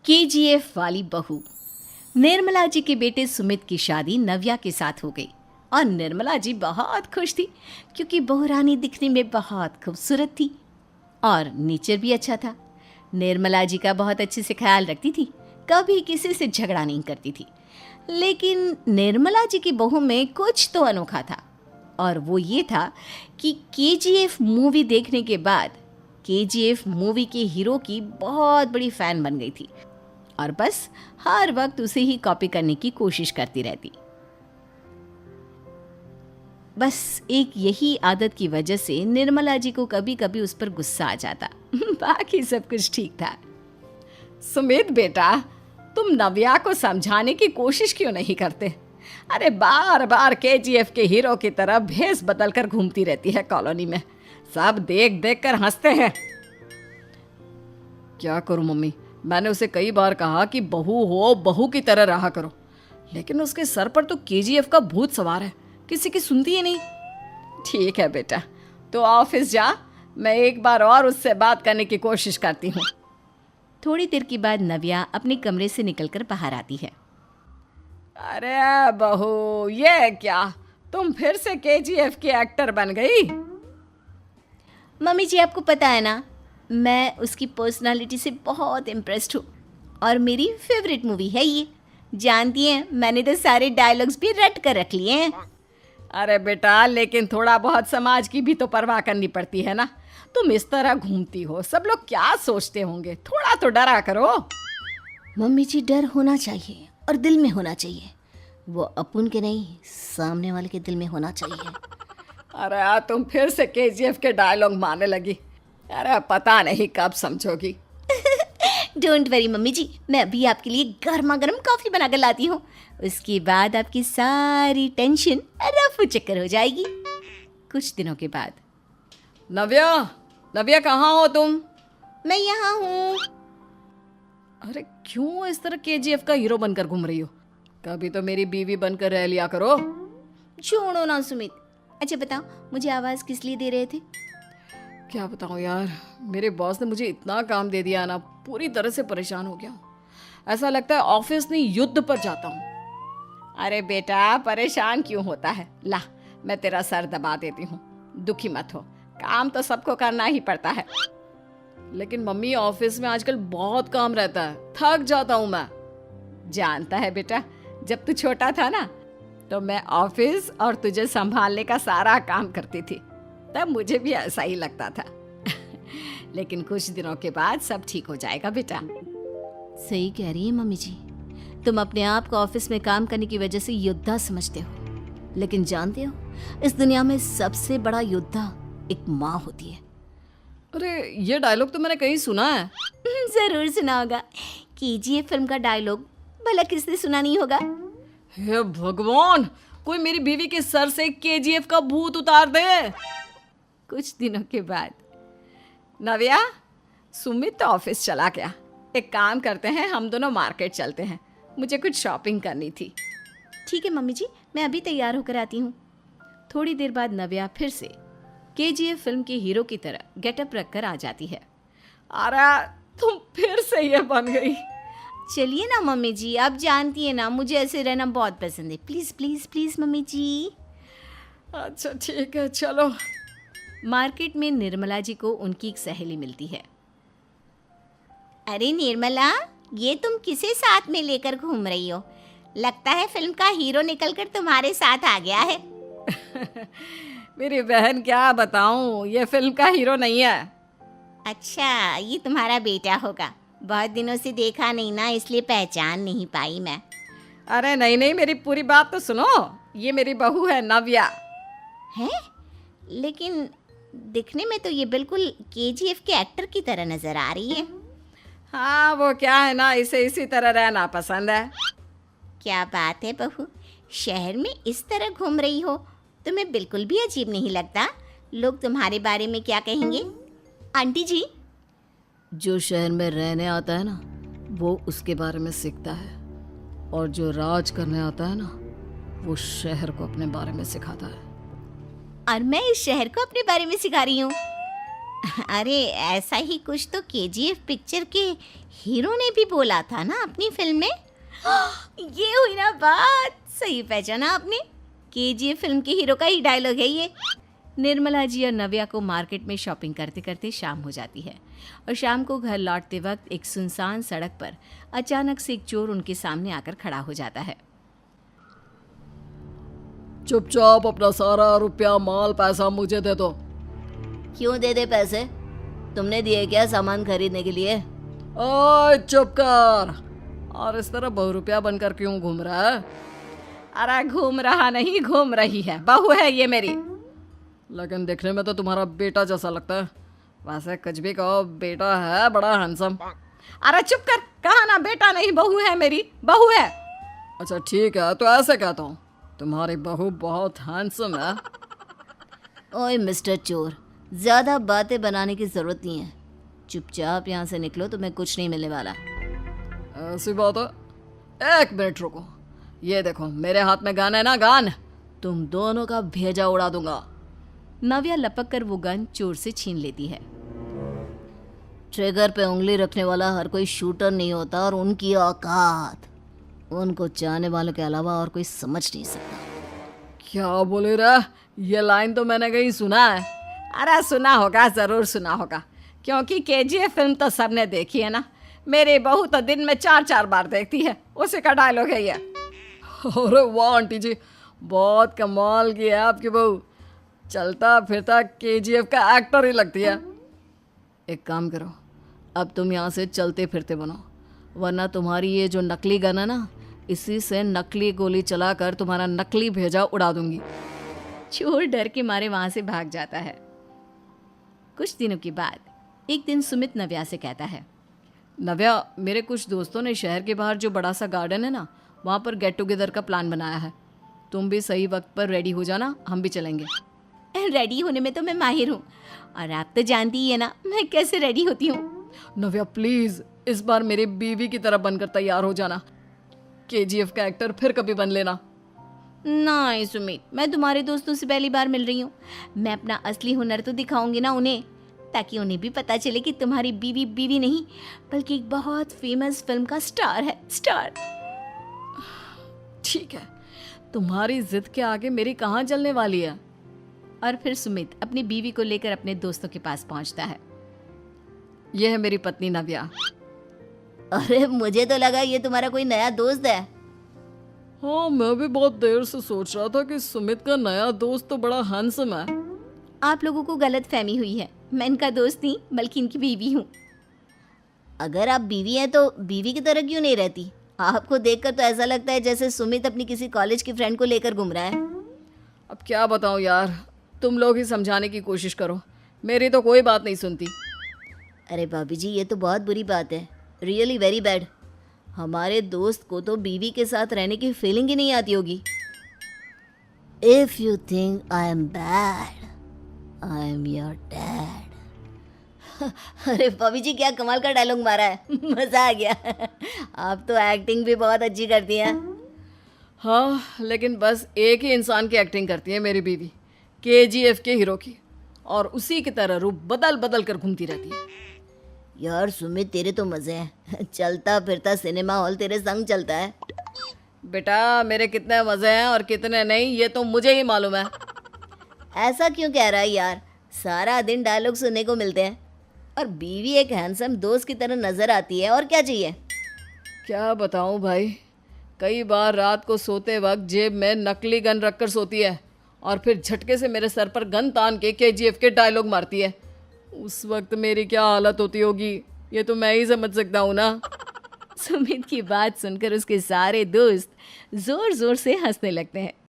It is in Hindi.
केजीएफ वाली बहू। निर्मला जी के बेटे सुमित की शादी नव्या के साथ हो गई और निर्मला जी बहुत खुश थी क्योंकि बहू रानी दिखने में बहुत खूबसूरत थी और नेचर भी अच्छा था। निर्मला जी का बहुत अच्छे से ख्याल रखती थी, कभी किसी से झगड़ा नहीं करती थी। लेकिन निर्मला जी की बहू में कुछ तो अनोखा था और वो ये था कि केजीएफ मूवी देखने के बाद केजीएफ मूवी के हीरो की बहुत बड़ी फ़ैन बन गई थी और बस हर वक्त उसे ही कॉपी करने की कोशिश करती रहती। बस एक यही आदत की वजह से निर्मला जी को कभी कभी उस पर गुस्सा आ जाता। बाकी सब कुछ ठीक था। सुमित बेटा, तुम नव्या को समझाने की कोशिश क्यों नहीं करते? अरे बार बार केजीएफ के हीरो की तरह भेस बदल कर घूमती रहती है कॉलोनी में। सब देख देख कर हंसते हैं। क्या करूं मम्मी, मैंने उसे कई बार कहा कि बहू हो, बहू की तरह रहा करो, लेकिन उसके सर पर तो केजीएफ का भूत सवार है, किसी की सुनती ही नहीं। ठीक है बेटा, तो ऑफिस जा, मैं एक बार और उससे बात करने की कोशिश करती हूँ। थोड़ी देर के बाद नव्या अपने कमरे से निकलकर बाहर आती है। अरे बहू, ये क्या, तुम फिर से केजीएफ की एक्टर बन गई? मम्मी जी, आपको पता है ना, मैं उसकी पर्सनालिटी से बहुत इम्प्रेस्ड हूँ और मेरी फेवरेट मूवी है ये। जानती हैं, मैंने तो सारे डायलॉग्स भी रट कर रख लिए हैं। अरे बेटा, लेकिन थोड़ा बहुत समाज की भी तो परवाह करनी पड़ती है ना। तुम इस तरह घूमती हो, सब लोग क्या सोचते होंगे, थोड़ा तो डरा करो। मम्मी जी, डर होना चाहिए और दिल में होना चाहिए। वो अपन के नहीं, सामने वाले के दिल में होना चाहिए। अरे तुम फिर से केजीएफ के डायलॉग मारने लगी। अरे पता नहीं कब समझोगी। डोंट वरी मम्मी जी, मैं अभी आपके लिए गर्मा गर्म कॉफ़ी बना कर लाती हूँ। उसके बाद आपकी सारी टेंशन रफू चक्कर हो जाएगी। कुछ दिनों के बाद। नव्या, नव्या कहाँ हो तुम? मैं यहाँ हूँ। अरे क्यों इस तरह केजीएफ का हीरो बनकर घूम रही हो? कभी तो मेरी बीवी बनकर रह लिया करो। छोड़ो ना सुमित। अच्छा बताओ, मुझे आवाज़ किस लिए दे रहे थे? क्या बताऊँ यार, मेरे बॉस ने मुझे इतना काम दे दिया ना, पूरी तरह से परेशान हो गया हूँ। ऐसा लगता है ऑफिस नहीं, युद्ध पर जाता हूँ। अरे बेटा, परेशान क्यों होता है? ला, मैं तेरा सर दबा देती हूँ, दुखी मत हो। काम तो सबको करना ही पड़ता है। लेकिन मम्मी, ऑफिस में आजकल बहुत काम रहता है, थक जाता हूँ मैं। जानता है बेटा, जब तू छोटा था ना, तो मैं ऑफिस और तुझे संभालने का सारा काम करती थी, तब मुझे भी ऐसा ही लगता था। लेकिन कुछ दिनों के बाद सब ठीक हो जाएगा बेटा। सही कह रही है मम्मी जी, तुम अपने आप को ऑफिस में काम करने की वजह से योद्धा समझते हो, लेकिन जानते हो, इस दुनिया में सबसे बड़ा योद्धा एक माँ होती है। अरे ये डायलॉग तो मैंने कहीं सुना है। जरूर सुना होगा। केजीएफ फिल्म का डायलॉग भला किसने सुना नहीं होगा? हे भगवान, कोई मेरी बीवी के सर से केजीएफ का भूत उतार दे। कुछ दिनों के बाद। नव्या, सुमित तो ऑफिस चला गया। एक काम करते हैं, हम दोनों मार्केट चलते हैं, मुझे कुछ शॉपिंग करनी थी। ठीक है मम्मी जी, मैं अभी तैयार होकर आती हूँ। थोड़ी देर बाद नव्या फिर से केजीएफ फिल्म के हीरो की तरह गेटअप रखकर आ जाती है। अरे तुम फिर से ये बन गई। चलिए ना मम्मी जी, आप जानती है ना, मुझे ऐसे रहना बहुत पसंद है। प्लीज़ प्लीज़ प्लीज़ मम्मी जी। अच्छा ठीक है, चलो। मार्केट में निर्मला जी को उनकी एक सहेली मिलती है। अरे निर्मला, ये तुम किसे साथ में लेकर घूम रही हो? लगता है फिल्म का हीरो निकलकर तुम्हारे साथ आ गया है। मेरी बहन, क्या बताऊं, ये फिल्म का हीरो नहीं है। अच्छा, ये तुम्हारा बेटा होगा। बहुत दिनों से देखा नहीं ना, इसलिए पहचान नहीं पाई मैं। अरे नहीं नहीं, मेरी पूरी बात तो सुनो। ये मेरी बहू है नव्या। है? लेकिन दिखने में तो ये बिल्कुल केजीएफ के एक्टर की तरह नजर आ रही है। हाँ, वो क्या है ना, इसे इसी तरह रहना पसंद है। क्या बात है बहू, शहर में इस तरह घूम रही हो, तुम्हें बिल्कुल भी अजीब नहीं लगता? लोग तुम्हारे बारे में क्या कहेंगे? आंटी जी, जो शहर में रहने आता है ना, वो उसके बारे में सीखता है, और जो राज करने आता है ना, वो शहर को अपने बारे में सिखाता है। और मैं इस शहर को अपने बारे में सिखा रही हूँ। अरे ऐसा ही कुछ तो केजीएफ पिक्चर के हीरो ने भी बोला था ना अपनी फिल्म में। ये हुई ना बात, सही पहचाना आपने। केजीएफ फिल्म के हीरो का ही डायलॉग है ये। निर्मला जी और नव्या को मार्केट में शॉपिंग करते करते शाम हो जाती है और शाम को घर लौटते वक्त एक सुनसान सड़क पर अचानक से एक चोर उनके सामने आकर खड़ा हो जाता है। चुपचाप अपना सारा रुपया माल पैसा मुझे दे दो। क्यों दे दे पैसे? तुमने दिए क्या सामान खरीदने के लिए? ओए चुप कर। और इस तरह बहुरुपया बनकर क्यों घूम रहा है? अरे घूम रहा नहीं, घूम रही है, बहू है ये मेरी। लेकिन देखने में तो तुम्हारा बेटा जैसा लगता है। वैसे कुछ भी कहो, बेटा है बड़ा हैंडसम। अरे चुप कर, कहा ना बेटा नहीं बहू है मेरी, बहू है। अच्छा ठीक है, तो ऐसे कहता हूँ, तुम्हारी बहू बहुत हैंडसम है। ओए मिस्टर चोर, ज़्यादा बातें बनाने की ज़रूरत नहीं है। चुपचाप यहाँ से निकलो, तुम्हें कुछ नहीं मिलने वाला। ऐसी बात है। एक मिनट रुको, ये देखो मेरे हाथ में गन है ना, गन। तुम दोनों का भेजा उड़ा दूंगा। नव्या लपक कर वो गन चोर से छीन लेती है। ट्रिगर पे उंगली रखने वाला हर कोई शूटर नहीं होता, और उनकी औकात उनको चाहने वालों के अलावा और कोई समझ नहीं सकता। क्या बोले रहा? ये लाइन तो मैंने कहीं सुना है। अरे सुना होगा, ज़रूर सुना होगा, क्योंकि केजीएफ फिल्म तो सबने देखी है ना। मेरी बहू तो दिन में 4-4 बार देखती है, उसी का डायलॉग है ये। अरे वाह आंटी जी, बहुत कमाल की है आपकी बहू। चलता फिरता केजीएफ का एक्टर ही लगती है। एक काम करो, अब तुम यहाँ से चलते फिरते बनो, वरना तुम्हारी ये जो नकली गन है ना, इसी से नकली गोली चलाकर तुम्हारा नकली भेजा उड़ा दूंगी। चोर डर के मारे वहां से भाग जाता है। कुछ दिनों के बाद एक दिन सुमित नव्या से कहता है, नव्या, मेरे कुछ दोस्तों ने शहर के बाहर जो बड़ा सा गार्डन है ना, वहाँ पर गेट टुगेदर का प्लान बनाया है। तुम भी सही वक्त पर रेडी हो जाना, हम भी चलेंगे। रेडी होने में तो मैं माहिर हूँ, और आप तो जानती ही है ना मैं कैसे रेडी होती हूँ। नव्या प्लीज, इस बार मेरी बीवी की तरह बनकर तैयार हो जाना। केजीएफ का एक्टर फिर कभी बन लेना। नहीं सुमित, मैं तुम्हारे दोस्तों से पहली बार मिल रही हूँ। मैं अपना असली हुनर तो दिखाऊंगी ना उन्हें, ताकि उन्हें भी पता चले कि तुम्हारी बीवी बीवी नहीं, बल्कि एक बहुत फेमस फिल्म का स्टार है, स्टार। ठीक है, तुम्हारी जिद के आगे मेरी कहाँ जलने वाली है। और फिर सुमित अपनी बीवी को लेकर अपने दोस्तों के पास पहुंचता है। यह है मेरी पत्नी नव्या। अरे मुझे तो लगा ये तुम्हारा कोई नया दोस्त है। हाँ, मैं भी बहुत देर से सोच रहा था कि सुमित का नया दोस्त तो बड़ा हैंडसम है। आप लोगों को गलत फहमी हुई है, मैं इनका दोस्त नहीं बल्कि इनकी बीवी हूँ। अगर आप बीवी हैं तो बीवी की तरह क्यों नहीं रहती? आपको देखकर तो ऐसा लगता है जैसे सुमित अपनी किसी कॉलेज की फ्रेंड को लेकर घूम रहा है। अब क्या बताऊँ यार, तुम लोग ही समझाने की कोशिश करो, मेरी तो कोई बात नहीं सुनती। अरे भाभी जी, ये तो बहुत बुरी बात है, रियली वेरी बैड। हमारे दोस्त को तो बीवी के साथ रहने की फीलिंग ही नहीं आती होगी। If you think I am bad, I am your dad. अरे भाभी जी, क्या कमाल का डायलॉग मारा है, मजा आ गया। आप तो एक्टिंग भी बहुत अच्छी करती हैं। हाँ, लेकिन बस एक ही इंसान की एक्टिंग करती है मेरी बीवी, केजीएफ के हीरो की, और उसी की तरह रूप बदल बदल कर घूमती रहती है। यार सुमित, तेरे तो मजे हैं, चलता फिरता सिनेमा हॉल तेरे संग चलता है। बेटा, मेरे कितने मजे हैं और कितने नहीं, ये तो मुझे ही मालूम है। ऐसा क्यों कह रहा है यार? सारा दिन डायलॉग सुनने को मिलते हैं, और बीवी एक हैंडसम दोस्त की तरह नजर आती है, और क्या चाहिए? क्या बताऊं भाई, कई बार रात को सोते वक्त जेब में नकली गन रखकर सोती है, और फिर झटके से मेरे सर पर गन तान के केजीएफ के डायलॉग मारती है। उस वक्त मेरी क्या हालत होती होगी, ये तो मैं ही समझ सकता हूँ ना। सुमित की बात सुनकर उसके सारे दोस्त जोर जोर से हंसने लगते हैं।